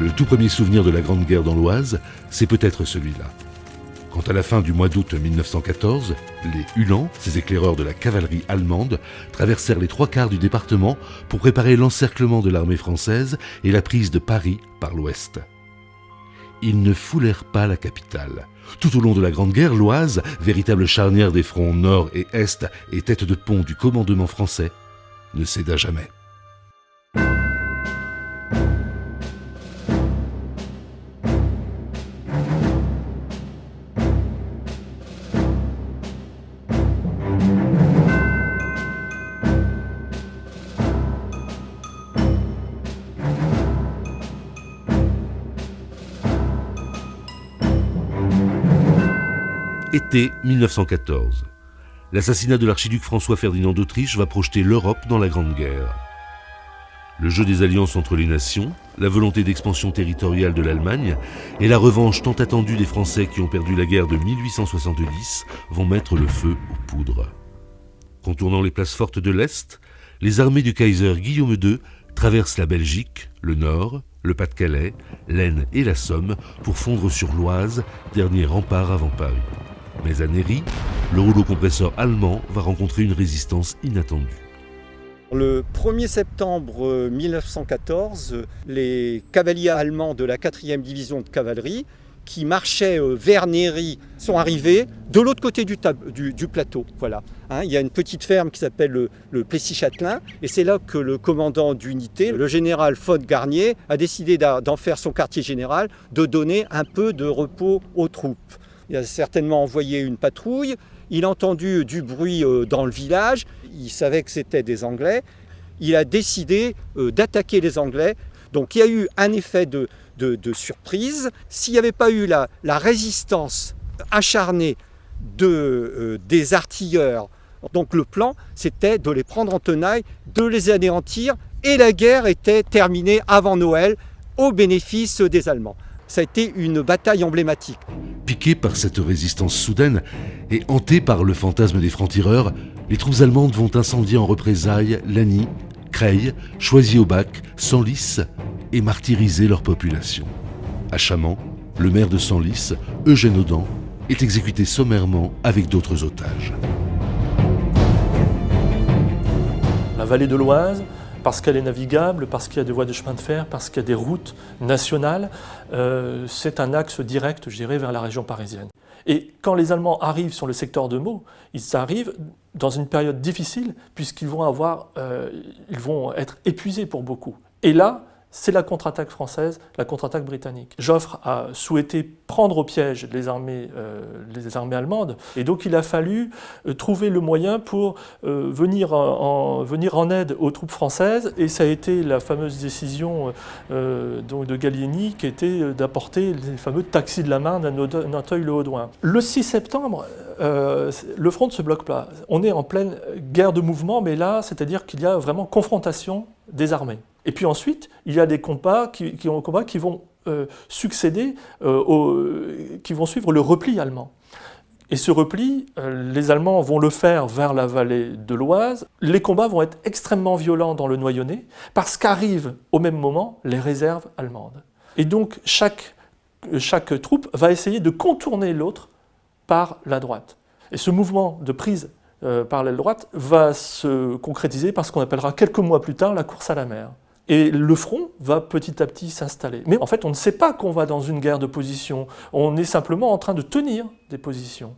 Le tout premier souvenir de la Grande Guerre dans l'Oise, c'est peut-être celui-là. Quand à la fin du mois d'août 1914, les Uhlans, ces éclaireurs de la cavalerie allemande, traversèrent les 3/4 du département pour préparer l'encerclement de l'armée française et la prise de Paris par l'ouest. Ils ne foulèrent pas la capitale. Tout au long de la Grande Guerre, l'Oise, véritable charnière des fronts nord et est et tête de pont du commandement français, ne céda jamais. Été 1914. L'assassinat de l'archiduc François-Ferdinand d'Autriche va projeter l'Europe dans la Grande Guerre. Le jeu des alliances entre les nations, la volonté d'expansion territoriale de l'Allemagne et la revanche tant attendue des Français qui ont perdu la guerre de 1870 vont mettre le feu aux poudres. Contournant les places fortes de l'Est, les armées du Kaiser Guillaume II traversent la Belgique, le Nord, le Pas-de-Calais, l'Aisne et la Somme pour fondre sur l'Oise, dernier rempart avant Paris. Mais à Néry, le rouleau compresseur allemand va rencontrer une résistance inattendue. Le 1er septembre 1914, les cavaliers allemands de la 4e division de cavalerie qui marchaient vers Néry sont arrivés de l'autre côté du plateau. Voilà. Il y a une petite ferme qui s'appelle le Plessis-Châtelain et c'est là que le commandant d'unité, le général von Garnier, a décidé d'en faire son quartier général, de donner un peu de repos aux troupes. Il a certainement envoyé une patrouille, il a entendu du bruit dans le village, il savait que c'était des Anglais, il a décidé d'attaquer les Anglais. Donc il y a eu un effet de surprise. S'il n'y avait pas eu la résistance acharnée des artilleurs, donc le plan c'était de les prendre en tenaille, de les anéantir et la guerre était terminée avant Noël au bénéfice des Allemands. Ça a été une bataille emblématique. Piquées par cette résistance soudaine et hantées par le fantasme des francs-tireurs, les troupes allemandes vont incendier en représailles Lagny, Creil, Choisy-au-Bac, Senlis et martyriser leur population. À Chamant, le maire de Senlis, Eugène Audan, est exécuté sommairement avec d'autres otages. La vallée de l'Oise, parce qu'elle est navigable, parce qu'il y a des voies de chemin de fer, parce qu'il y a des routes nationales, c'est un axe direct, je dirais, vers la région parisienne. Et quand les Allemands arrivent sur le secteur de Meaux, ils arrivent dans une période difficile, puisqu'ils vont être épuisés pour beaucoup. Et là, c'est la contre-attaque française, la contre-attaque britannique. Joffre a souhaité prendre au piège les armées allemandes, et donc il a fallu trouver le moyen pour venir en aide aux troupes françaises, et ça a été la fameuse décision donc de Gallieni, qui était d'apporter les fameux taxis de la Marne à Nanteuil-le-Haudouin. Le 6 septembre, le front ne se bloque pas. On est en pleine guerre de mouvement, mais là, c'est-à-dire qu'il y a vraiment confrontation des armées. Et puis ensuite, il y a des combats qui vont succéder, qui vont suivre le repli allemand. Et ce repli, les Allemands vont le faire vers la vallée de l'Oise. Les combats vont être extrêmement violents dans le Noyonnais, parce qu'arrivent au même moment les réserves allemandes. Et donc chaque troupe va essayer de contourner l'autre par la droite. Et ce mouvement de prise par l'aile droite va se concrétiser par ce qu'on appellera quelques mois plus tard la course à la mer. Et le front va petit à petit s'installer. Mais en fait, on ne sait pas qu'on va dans une guerre de position. On est simplement en train de tenir des positions.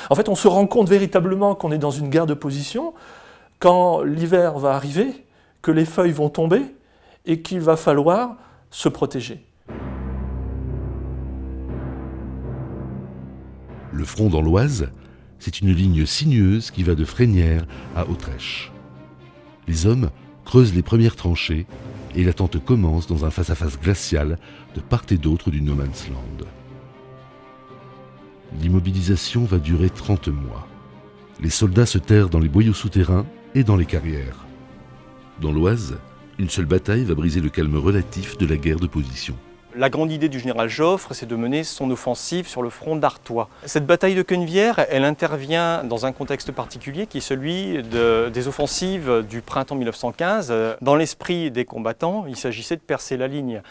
En fait, on se rend compte véritablement qu'on est dans une guerre de position quand l'hiver va arriver, que les feuilles vont tomber et qu'il va falloir se protéger. Le front dans l'Oise, c'est une ligne sinueuse qui va de Fresnières à Autrèche. Les hommes creusent les premières tranchées et l'attente commence dans un face-à-face glacial de part et d'autre du No Man's Land. L'immobilisation va durer 30 mois. Les soldats se terrent dans les boyaux souterrains et dans les carrières. Dans l'Oise, une seule bataille va briser le calme relatif de la guerre de position. La grande idée du général Joffre, c'est de mener son offensive sur le front d'Artois. Cette bataille de Canevières, elle intervient dans un contexte particulier qui est celui des offensives du printemps 1915. Dans l'esprit des combattants, il s'agissait de percer la ligne.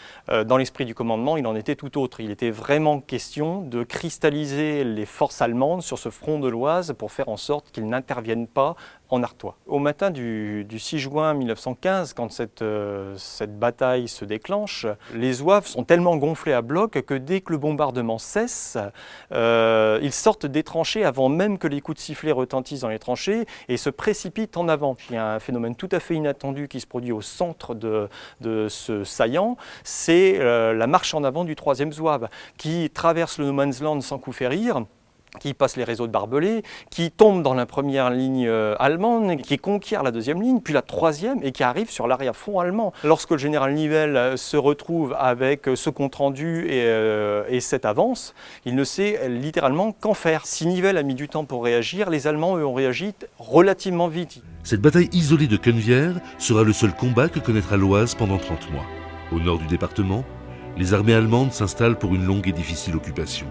Dans l'esprit du commandement, il en était tout autre. Il était vraiment question de cristalliser les forces allemandes sur ce front de l'Oise pour faire en sorte qu'ils n'interviennent pas en Artois. Au matin du 6 juin 1915, quand cette bataille se déclenche, les zouaves sont tellement gonflés à bloc que dès que le bombardement cesse, ils sortent des tranchées avant même que les coups de sifflet retentissent dans les tranchées et se précipitent en avant. Il y a un phénomène tout à fait inattendu qui se produit au centre de ce saillant, c'est la marche en avant du 3e zouave qui traverse le no man's land sans coup férir, qui passe les réseaux de barbelés, qui tombe dans la première ligne allemande, qui conquiert la 2e ligne, puis la 3e, et qui arrive sur l'arrière-front allemand. Lorsque le général Nivelle se retrouve avec ce compte-rendu et cette avance, il ne sait littéralement qu'en faire. Si Nivelle a mis du temps pour réagir, les Allemands, eux, ont réagi relativement vite. Cette bataille isolée de Canevières sera le seul combat que connaîtra l'Oise pendant 30 mois. Au nord du département, les armées allemandes s'installent pour une longue et difficile occupation.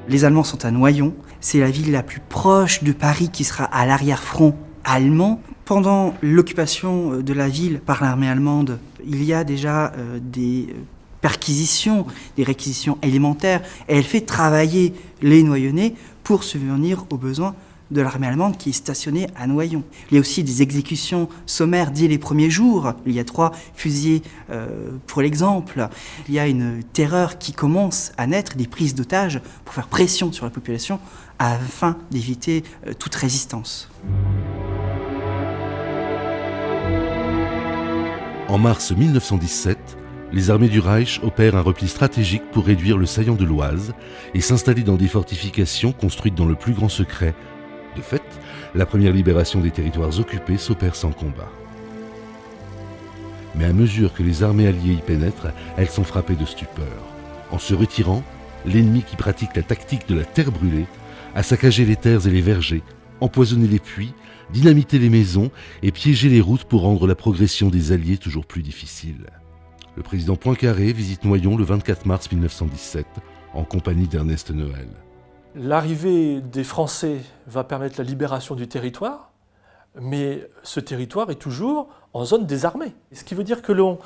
Les Allemands sont à Noyon, c'est la ville la plus proche de Paris qui sera à l'arrière-front allemand. Pendant l'occupation de la ville par l'armée allemande, il y a déjà des perquisitions, des réquisitions élémentaires, et elle fait travailler les Noyonnais pour subvenir aux besoins de l'armée allemande qui est stationnée à Noyon. Il y a aussi des exécutions sommaires dès les premiers jours. Il y a 3 fusillés pour l'exemple. Il y a une terreur qui commence à naître, des prises d'otages pour faire pression sur la population afin d'éviter toute résistance. En mars 1917, les armées du Reich opèrent un repli stratégique pour réduire le saillant de l'Oise et s'installer dans des fortifications construites dans le plus grand secret. De fait, la première libération des territoires occupés s'opère sans combat. Mais à mesure que les armées alliées y pénètrent, elles sont frappées de stupeur. En se retirant, l'ennemi qui pratique la tactique de la terre brûlée a saccagé les terres et les vergers, empoisonné les puits, dynamité les maisons et piégé les routes pour rendre la progression des Alliés toujours plus difficile. Le président Poincaré visite Noyon le 24 mars 1917 en compagnie d'Ernest Noël. L'arrivée des Français va permettre la libération du territoire, mais ce territoire est toujours en zone désarmée. Ce qui veut dire que l'on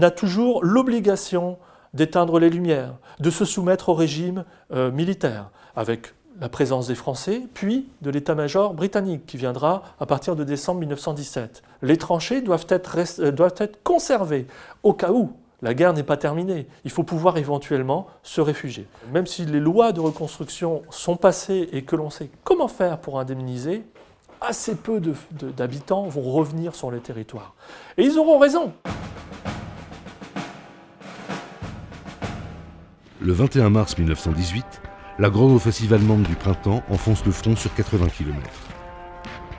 a toujours l'obligation d'éteindre les lumières, de se soumettre au régime militaire, avec la présence des Français, puis de l'état-major britannique qui viendra à partir de décembre 1917. Les tranchées doivent être conservées au cas où la guerre n'est pas terminée. Il faut pouvoir éventuellement se réfugier. Même si les lois de reconstruction sont passées et que l'on sait comment faire pour indemniser, assez peu d'habitants vont revenir sur les territoires. Et ils auront raison. Le 21 mars 1918, la grande offensive allemande du printemps enfonce le front sur 80 km.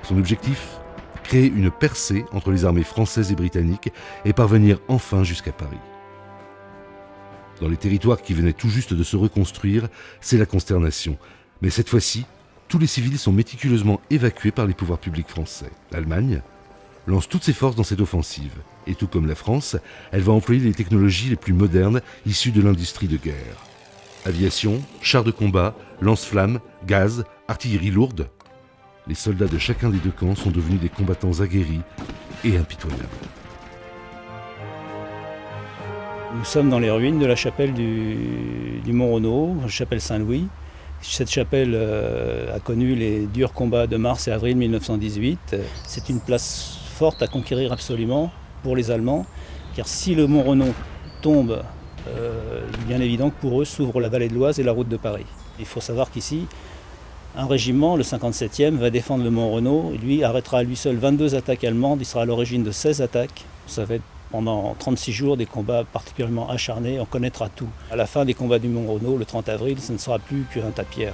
Son objectif ? Créer une percée entre les armées françaises et britanniques et parvenir enfin jusqu'à Paris. Dans les territoires qui venaient tout juste de se reconstruire, c'est la consternation. Mais cette fois-ci, tous les civils sont méticuleusement évacués par les pouvoirs publics français. L'Allemagne lance toutes ses forces dans cette offensive. Et tout comme la France, elle va employer les technologies les plus modernes issues de l'industrie de guerre. Aviation, chars de combat, lance-flammes, gaz, artillerie lourde. Les soldats de chacun des 2 camps sont devenus des combattants aguerris et impitoyables. Nous sommes dans les ruines de la chapelle du Mont-Renaud, chapelle Saint-Louis. Cette chapelle a connu les durs combats de mars et avril 1918. C'est une place forte à conquérir absolument pour les Allemands, car si le Mont-Renaud tombe, il est bien évident que pour eux s'ouvre la vallée de l'Oise et la route de Paris. Il faut savoir qu'ici, un régiment, le 57e, va défendre le Mont-Renaud. Lui arrêtera à lui seul 22 attaques allemandes. Il sera à l'origine de 16 attaques. Ça va être pendant 36 jours des combats particulièrement acharnés. On connaîtra tout. À la fin des combats du Mont-Renaud, le 30 avril, ce ne sera plus qu'un tas de pierres.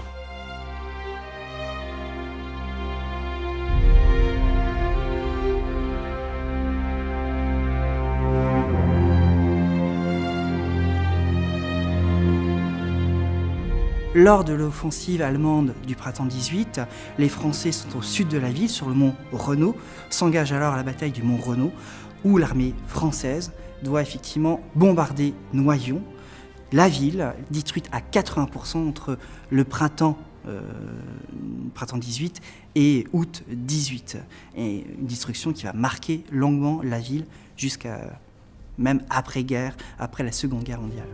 Lors de l'offensive allemande du printemps 18, les Français sont au sud de la ville, sur le mont Renault, s'engagent alors à la bataille du mont Renault, où l'armée française doit effectivement bombarder Noyon, la ville détruite à 80% entre le printemps 18 et août 18. Et une destruction qui va marquer longuement la ville jusqu'à même après-guerre, après la Seconde Guerre mondiale.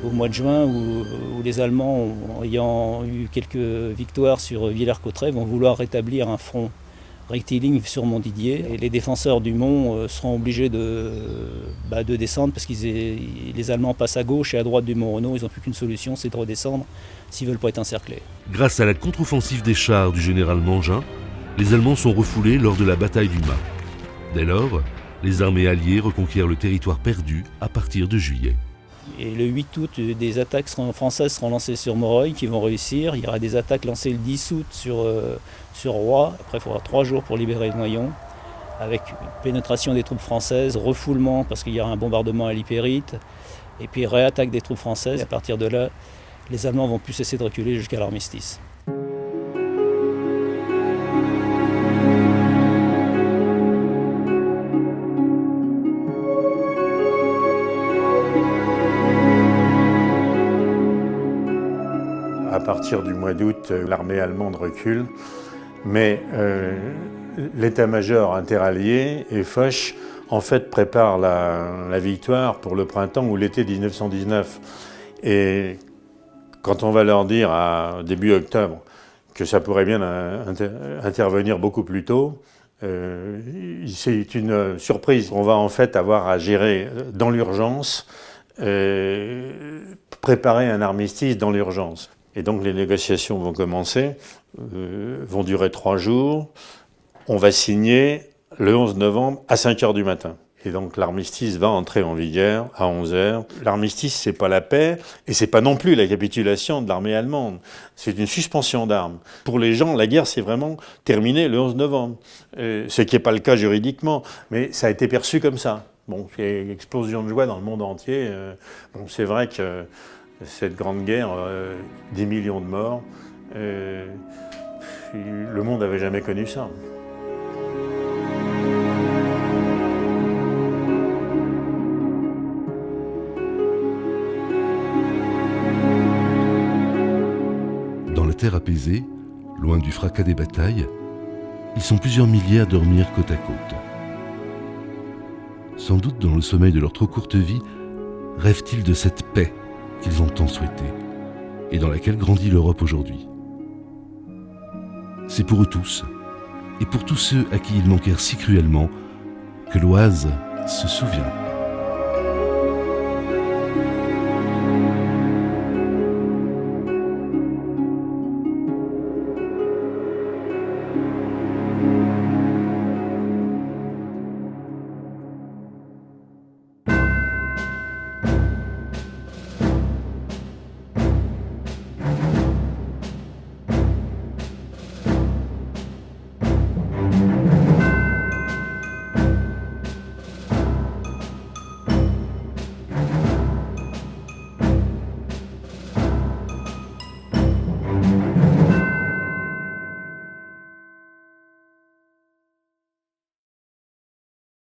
Au mois de juin, où les Allemands, ayant eu quelques victoires sur Villers-Cotterêts, vont vouloir rétablir un front rectiligne sur Montdidier. Et les défenseurs du mont seront obligés de descendre parce que les Allemands passent à gauche et à droite du mont Renault. Ils n'ont plus qu'une solution, c'est de redescendre s'ils ne veulent pas être encerclés. Grâce à la contre-offensive des chars du général Mangin, les Allemands sont refoulés lors de la bataille du Mât. Dès lors, les armées alliées reconquièrent le territoire perdu à partir de juillet. Et le 8 août, des attaques françaises seront lancées sur Moreuil qui vont réussir. Il y aura des attaques lancées le 10 août sur Roye. Après, il faudra 3 jours pour libérer Noyon, avec pénétration des troupes françaises, refoulement parce qu'il y aura un bombardement à l'Hypérite, et puis réattaque des troupes françaises. Et à partir de là, les Allemands vont plus cesser de reculer jusqu'à l'armistice. À partir du mois d'août, l'armée allemande recule, mais l'état-major interallié et Foch, en fait, prépare la victoire pour le printemps ou l'été 1919. Et quand on va leur dire à début octobre que ça pourrait bien intervenir beaucoup plus tôt, c'est une surprise. On va en fait avoir à gérer dans l'urgence, préparer un armistice dans l'urgence. Et donc les négociations vont commencer, vont durer 3 jours. On va signer le 11 novembre à 5h du matin. Et donc l'armistice va entrer en vigueur à 11h. L'armistice, c'est pas la paix, et c'est pas non plus la capitulation de l'armée allemande. C'est une suspension d'armes. Pour les gens, la guerre, c'est vraiment terminé le 11 novembre. Ce qui n'est pas le cas juridiquement, mais ça a été perçu comme ça. Bon, il y a une explosion de joie dans le monde entier. Bon, c'est vrai que cette grande guerre, 10 millions de morts, le monde n'avait jamais connu ça. Dans la terre apaisée, loin du fracas des batailles, ils sont plusieurs milliers à dormir côte à côte. Sans doute dans le sommeil de leur trop courte vie, rêvent-ils de cette paix qu'ils ont tant souhaité, et dans laquelle grandit l'Europe aujourd'hui. C'est pour eux tous, et pour tous ceux à qui ils manquèrent si cruellement, que l'Oise se souvient.